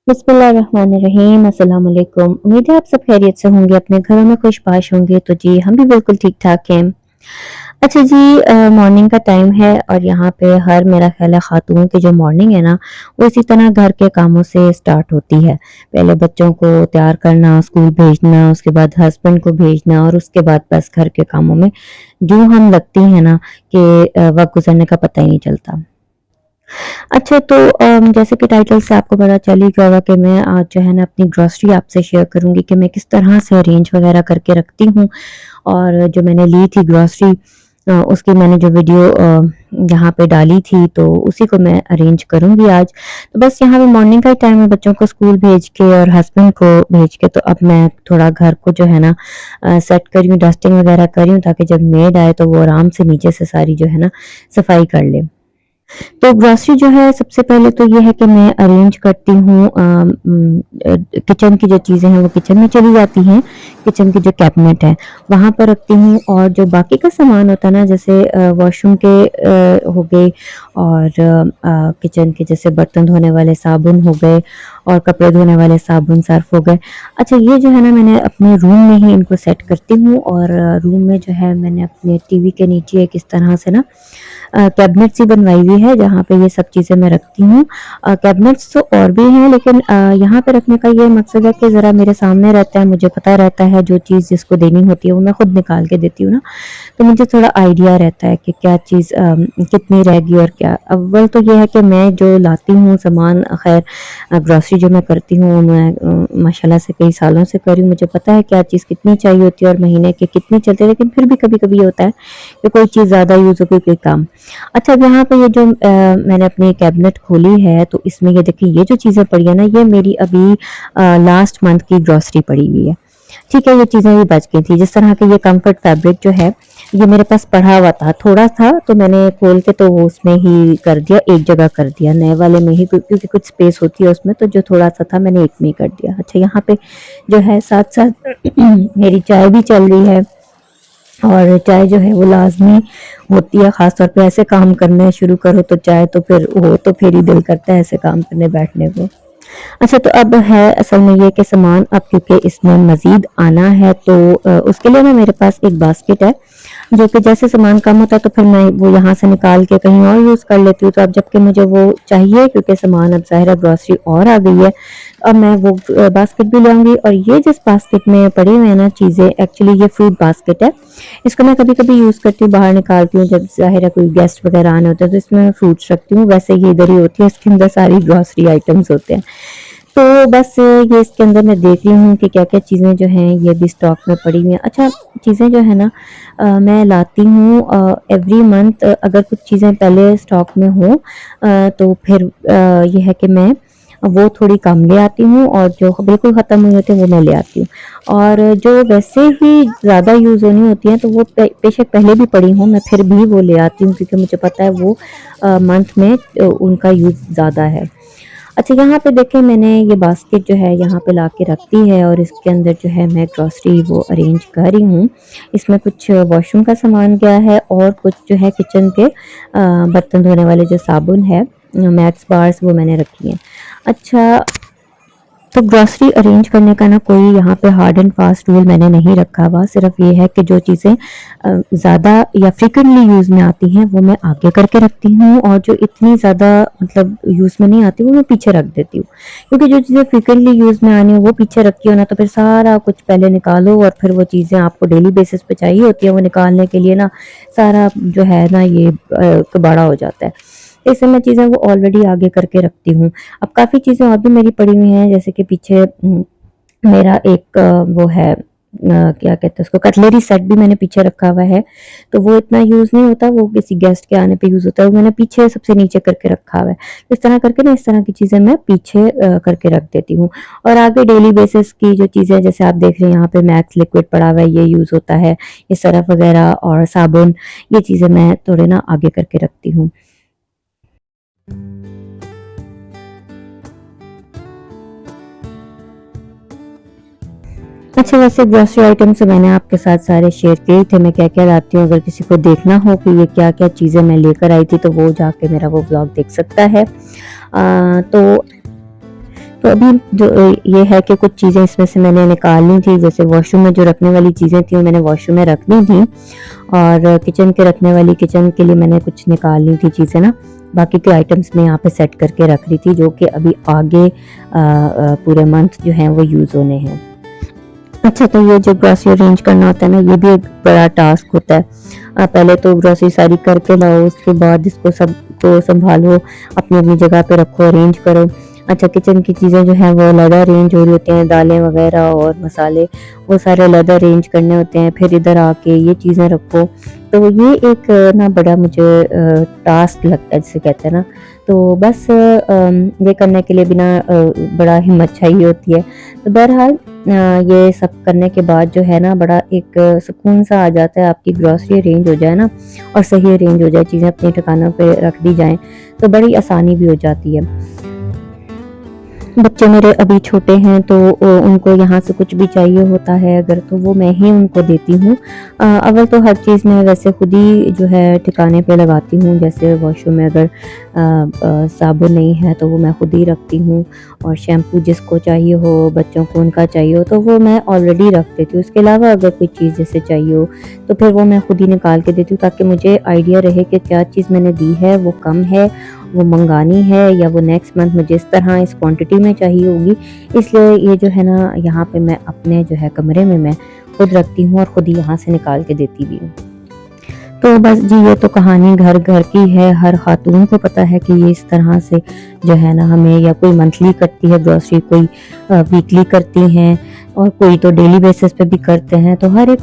बिस्मिल्लाहिर्रहमानिर्रहीम। अस्सलाम वालेकुम। उम्मीद है आप सब खैरियत से होंगे, अपने घरों में खुशबाश होंगे। तो जी हम भी बिल्कुल ठीक-ठाक हैं। अच्छा जी, मॉर्निंग का टाइम है और यहाँ पे हर मेरा ख़्याल है ख़ातून की जो मॉर्निंग है ना, वो इसी तरह घर के कामों से स्टार्ट होती है। पहले बच्चों को तैयार करना, स्कूल भेजना, उसके बाद हस्बैंड को भेजना और उसके बाद बस घर के कामों में यूँ हम लगती हैं ना कि वक़्त गुज़रने का पता ही नहीं चलता। अच्छा तो जैसे कि टाइटल से आपको पता चल ही गया होगा कि मैं आज जो है ना अपनी ग्रॉसरी आपसे शेयर करूँगी कि मैं किस तरह से अरेंज वगैरह करके रखती हूँ और जो मैंने ली थी ग्रॉसरी उसकी मैंने जो वीडियो यहाँ पे डाली थी तो उसी को मैं अरेंज करूँगी आज। तो बस यहाँ पे मॉर्निंग का ही टाइम है बच्चों को स्कूल भेज के और हस्बैंड को भेज के तो अब मैं थोड़ा घर को जो है ना सेट कर रही हूँ, डस्टिंग वगैरह कर रही हूँ ताकि जब मेड आए तो वो आराम से नीचे से सारी जो है ना सफाई कर ले। तो ग्रोसरी जो है सबसे पहले तो ये है कि मैं अरेंज करती हूँ किचन की जो चीज़ें हैं वो किचन में चली जाती हैं, किचन की जो कैबिनेट है वहाँ पर रखती हूँ और जो बाकी का सामान होता है ना जैसे वॉशरूम के हो गए और किचन के जैसे बर्तन धोने वाले साबुन हो गए और कपड़े धोने वाले साबुन सर्फ हो गए। अच्छा ये जो है ना मैंने अपने रूम में ही इनको सेट करती हूँ और रूम में जो है मैंने अपने टीवी के नीचे किस तरह से ना कैबिनेट सी बनवाई हुई है जहाँ पे ये सब चीज़ें मैं रखती हूँ। कैबिनेट्स तो और भी हैं लेकिन यहाँ पे रखने का ये मकसद है कि ज़रा मेरे सामने रहता है, मुझे पता रहता है जो चीज़ जिसको देनी होती है वो मैं खुद निकाल के देती हूँ ना, तो मुझे थोड़ा आइडिया रहता है कि क्या चीज़ कितनी रहेगी और क्या। अव्वल तो ये है कि मैं जो लाती हूँ सामान खैर ग्रोसरी जो मैं करती हूँ मैं माशाल्लाह से कई सालों से कर रही हूँ, मुझे पता है क्या चीज़ कितनी चाहिए होती है और महीने के कितने चलते हैं, लेकिन फिर भी कभी-कभी ये होता है कि कोई चीज़ ज़्यादा यूज़ हो गई, कोई कम। अच्छा अब यहाँ पे ये जो मैंने अपनी कैबिनेट खोली है तो इसमें ये देखिए ये जो चीज़ें पड़ी है ना ये मेरी अभी लास्ट मंथ की ग्रोसरी पड़ी हुई है। ठीक है, ये चीज़ें भी बच गई थी। जिस तरह के ये कम्फर्ट फैब्रिक जो है ये मेरे पास पड़ा हुआ था, थोड़ा था तो मैंने खोल के तो वो उसमें ही कर दिया, एक जगह कर दिया नए वाले में ही क्योंकि कुछ स्पेस होती है उसमें तो जो थोड़ा-सा था मैंने एक में ही कर दिया। अच्छा यहाँ पे जो है साथ-साथ मेरी चाय भी चल रही है और चाय जो है वो लाज़मी होती है, ख़ास तौर पे ऐसे काम करने शुरू करो तो चाय तो फिर हो तो फिर ही दिल करता है ऐसे काम करने बैठने को। अच्छा तो अब है असल में ये कि सामान अब क्योंकि इसमें मज़ीद आना है तो उसके लिए ना मेरे पास एक बास्केट है, जो कि जैसे सामान कम होता है तो फिर मैं वो यहाँ से निकाल के कहीं और यूज़ कर लेती हूँ। तो अब जबकि मुझे वो चाहिए क्योंकि सामान अब ज़ाहिर है ग्रोसरी और आ गई है, अब मैं वो बास्केट भी ले आऊँगी और ये जिस बास्केट में पड़ी हुई है ना चीज़ें एक्चुअली ये फ्रूट बास्केट है। इसको मैं कभी-कभी यूज़ करती हूँ, बाहर निकालती हूँ जब ज़ाहिर है कोई गेस्ट वग़ैरह आने होते हैं तो इसमें मैं फ्रूट्स रखती हूँ, वैसे ये इधर ही होती है, इसके अंदर सारी ग्रोसरी आइटम्स होते हैं। तो बस ये इसके अंदर मैं देख रही हूँ कि क्या-क्या चीज़ें जो हैं ये भी स्टॉक में पड़ी हुई हैं। अच्छा चीज़ें जो है ना मैं लाती हूँ एवरी मंथ अगर कुछ चीज़ें पहले स्टॉक में हों तो फिर ये है कि मैं वो थोड़ी कम ले आती हूँ और जो बिल्कुल ख़त्म हुई होती है वो मैं ले आती हूँ। और जो वैसे ही ज़्यादा यूज़ होनी होती हैं तो वो बेशक पहले भी पड़ी हों मैं फिर भी वो ले आती हूँ क्योंकि मुझे पता है वो मंथ में उनका यूज़ ज़्यादा है। अच्छा यहाँ पे देखें मैंने ये बास्केट जो है यहाँ पे लाके रख दी है और इसके अंदर जो है मैं ग्रोसरी वो अरेंज कर रही हूँ। इसमें कुछ वॉशरूम का सामान गया है और कुछ जो है किचन के बर्तन धोने वाले जो साबुन है मैक्स बार्स वो मैंने रखी हैं। अच्छा तो ग्रोसरी अरेंज करने का ना कोई यहाँ पे हार्ड एंड फास्ट रूल मैंने नहीं रखा हुआ, सिर्फ ये है कि जो चीज़ें ज़्यादा या फ्रीक्वेंटली यूज़ में आती हैं वो मैं आगे करके रखती हूँ और जो इतनी ज़्यादा मतलब यूज़ में नहीं आती वो मैं पीछे रख देती हूँ। क्योंकि जो चीज़ें फ्रीक्वेंटली यूज़ में आनी हो वो पीछे रखी हो ना तो फिर सारा कुछ पहले निकालो और फिर वो चीज़ें आपको डेली बेसिस पे चाहिए होती है वो निकालने के लिए ना सारा जो है ना ये कबाड़ा हो जाता है। इसलिए मैं चीज़ें वो ऑलरेडी आगे करके रखती हूँ। अब काफ़ी चीज़ें और भी मेरी पड़ी हुई हैं जैसे कि पीछे मेरा एक वो है क्या कहते हैं उसको कटलरी सेट भी मैंने पीछे रखा हुआ है। तो वो इतना यूज़ नहीं होता, वो किसी गेस्ट के आने पे यूज़ होता है, वो मैंने पीछे सबसे नीचे करके रखा हुआ है। इस तरह करके ना इस तरह की चीज़ें मैं पीछे करके रख देती हूँ। और आगे डेली बेसिस की जो चीज़ें जैसे आप देख रहे हैं यहाँ पे मैक्स लिक्विड पड़ा हुआ है, ये यूज़ होता है, ये सरफ़ वग़ैरह और साबुन, ये चीज़ें मैं थोड़े ना आगे करके रखती हूँ। अच्छा वैसे ग्रोसरी आइटम्स तो मैंने आपके साथ सारे शेयर किए थे, मैं क्या-क्या लाती हूँ, अगर किसी को देखना हो कि ये क्या-क्या चीज़ें मैं लेकर आई थी, तो वो जाके मेरा वो व्लॉग देख सकता है। तो तो अभी जो ये है कि कुछ चीज़ें इसमें से मैंने निकालनी थी, जैसे वॉशरूम में जो रखने वाली चीज़ें थी वो मैंने वॉशरूम में रखनी थी, और किचन के रखने वाली किचन के लिए मैंने कुछ निकालनी थी चीज़ें ना। बाकी के आइटम्स मैं यहाँ पे सेट करके रख रही थी, जो कि अभी आगे पूरे मंथ जो हैं वो यूज़ होने हैं। अच्छा, तो ये जो ग्रोसरी अरेंज करना होता है ना, ये भी एक बड़ा टास्क होता है। पहले तो ग्रोसरी सारी करके लाओ, उसके बाद इसको सबको सँभालो, अपनी-अपनी जगह पे रखो, अरेंज करो। अच्छा, किचन की चीज़ें जो हैं वो अलग अरेंज हो रही होती हैं, दालें वग़ैरह और मसाले, वो सारे अलग अरेंज करने होते हैं। फिर इधर आके ये चीज़ें रखो, तो ये एक ना बड़ा मुझे टास्क लगता है जिसे कहते हैं ना। तो बस ये करने के लिए भी ना बड़ा हिम्मत चाहिए होती है। तो बहरहाल ये सब करने के बाद जो है ना बड़ा एक सुकून सा आ जाता है, आपकी ग्रोसरी अरेंज हो जाए ना और सही अरेंज हो जाए, चीज़ें अपने ठिकानों पे रख दी जाएँ, तो बड़ी आसानी भी हो जाती है। बच्चे मेरे अभी छोटे हैं, तो उनको यहाँ से कुछ भी चाहिए होता है अगर, तो वो मैं ही उनको देती हूँ। अव्वल तो हर चीज़ मैं वैसे खुद ही जो है ठिकाने पे लगाती हूँ, जैसे वॉशरूम में अगर साबुन नहीं है तो वो मैं खुद ही रखती हूँ, और शैम्पू जिसको चाहिए हो, बच्चों को उनका चाहिए हो तो वो मैं ऑलरेडी रख देती हूँ। उसके अलावा अगर कोई चीज़ जैसे चाहिए हो तो फिर वो मैं खुद ही निकाल के देती हूँ, ताकि मुझे आइडिया रहे कि क्या चीज़ मैंने दी है वो कम है, वो मंगानी है, या वो नेक्स्ट मंथ मुझे इस तरह इस क्वांटिटी में चाहिए होगी। इसलिए ये जो है ना यहाँ पे मैं अपने जो है कमरे में मैं खुद रखती हूँ और खुद ही यहाँ से निकाल के देती भी हूँ। तो बस जी, ये तो कहानी घर-घर की है, हर ख़ातून को पता है कि ये इस तरह से जो है ना हमें, या कोई मंथली करती है ग्रोसरी, कोई वीकली करती हैं, और कोई तो डेली बेसिस पे भी करते हैं। तो हर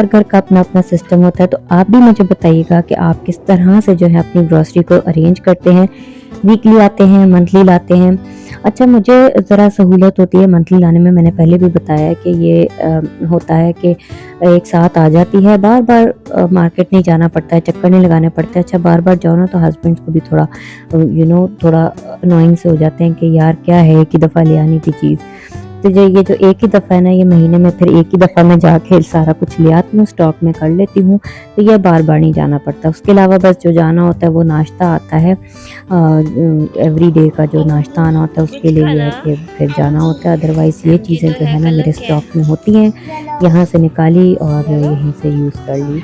घर का अपना-अपना सिस्टम होता है। तो आप भी मुझे बताइएगा कि आप किस तरह से जो है अपनी ग्रोसरी को अरेंज करते हैं, वीकली आते हैं, मंथली लाते हैं। अच्छा, मुझे ज़रा सहूलत होती है मंथली लाने में, मैंने पहले भी बताया कि ये होता है कि एक साथ आ जाती है, बार-बार मार्केट नहीं जाना पड़ता है, चक्कर नहीं लगाने पड़ते हैं। अच्छा, बार-बार जाओ ना तो हस्बैंड्स को भी थोड़ा थोड़ा अनोइंग से हो जाते हैं कि यार क्या है, एक ही दफ़ा ले आनी थी चीज़। तो ये जो एक ही दफ़ा है ना, ये महीने में फिर एक ही दफ़ा मैं जाके सारा कुछ ले आती हूँ, स्टॉक में कर लेती हूँ, तो ये बार-बार नहीं जाना पड़ता। उसके अलावा बस जो जाना होता है वो नाश्ता आता है, एवरीडे का जो नाश्ता आना होता है उसके लिए ये है कि फिर जाना होता है। अदरवाइज़ ये चीज़ें जो है ना मेरे स्टॉक में होती हैं, यहाँ से निकाली और यहीं से यूज़ कर ली।